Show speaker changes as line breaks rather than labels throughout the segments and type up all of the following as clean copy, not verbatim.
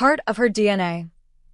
part of her DNA.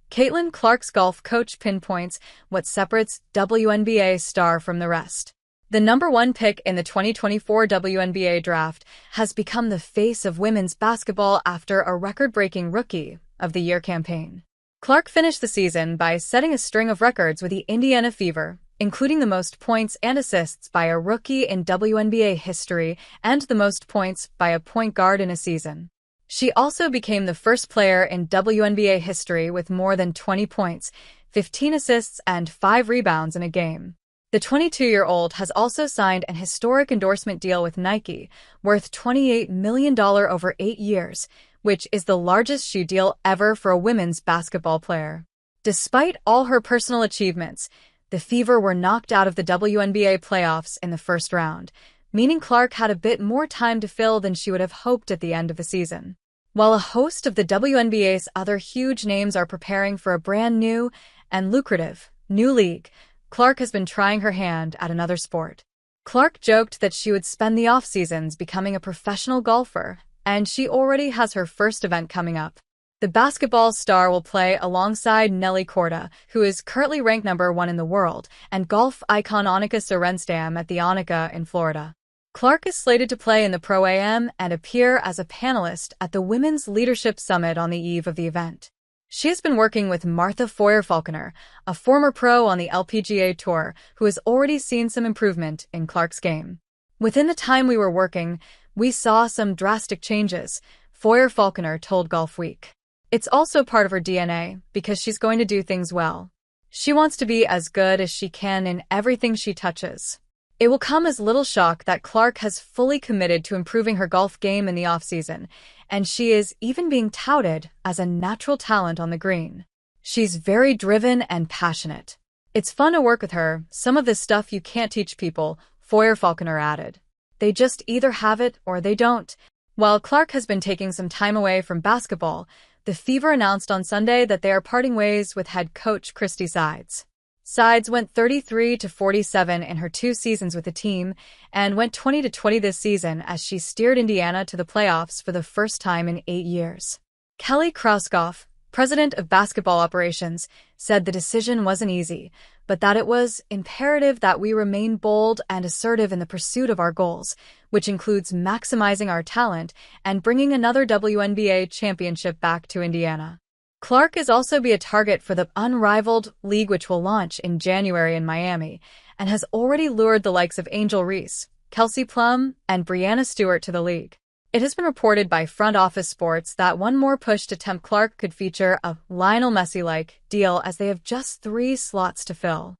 Caitlin Clark's golf coach pinpoints what separates WNBA star from the rest. The #1 pick in the 2024 WNBA Draft has become the face of women's basketball after a record-breaking Rookie of the Year campaign. Clark finished the season by setting a string of records with the Indiana Fever, including the most points and assists by a rookie in WNBA history and the most points by a point guard in a season. She also became the first player in WNBA history with more than 20 points, 15 assists, and 5 rebounds in a game. The 22-year-old has also signed an historic endorsement deal with Nike, worth $28 million over 8 years, which is the largest shoe deal ever for a women's basketball player. Despite all her personal achievements, the Fever were knocked out of the WNBA playoffs in the first round, meaning Clark had a bit more time to fill than she would have hoped at the end of the season. While a host of the WNBA's other huge names are preparing for a brand new and lucrative new league, Clark has been trying her hand at another sport. Clark joked that she would spend the off-seasons becoming a professional golfer, and she already has her first event coming up. The basketball star will play alongside Nelly Korda, who is currently ranked #1 in the world, and golf icon Annika Sorenstam at the Annika in Florida. Clark is slated to play in the Pro-Am and appear as a panelist at the Women's Leadership Summit on the eve of the event. She has been working with Martha Foyer-Falconer, a former pro on the LPGA Tour, who has already seen some improvement in Clark's game. "Within the time we were working, we saw some drastic changes," Foyer-Falconer told Golfweek. It's also part of her DNA, because she's going to do things well. She wants to be as good as she can in everything she touches. It will come as little shock that Clark has fully committed to improving her golf game in the offseason, and she is even being touted as a natural talent on the green. She's very driven and passionate. "It's fun to work with her, some of this stuff you can't teach people," Foyer-Falconer added. "They just either have it or they don't." While Clark has been taking some time away from basketball, the Fever announced on Sunday that they are parting ways with head coach Christy Sides. Sides went 33-47 in her 2 seasons with the team and went 20-20 this season as she steered Indiana to the playoffs for the first time in 8 years. Kelly Krauskopf, president of basketball operations, said the decision wasn't easy, but that it was imperative that we remain bold and assertive in the pursuit of our goals, which includes maximizing our talent and bringing another WNBA championship back to Indiana. Clark is also be a target for the unrivaled league, which will launch in January in Miami, and has already lured the likes of Angel Reese, Kelsey Plum, and Breanna Stewart to the league. It has been reported by Front Office Sports that one more push to tempt Clark could feature a Lionel Messi-like deal, as they have just 3 slots to fill.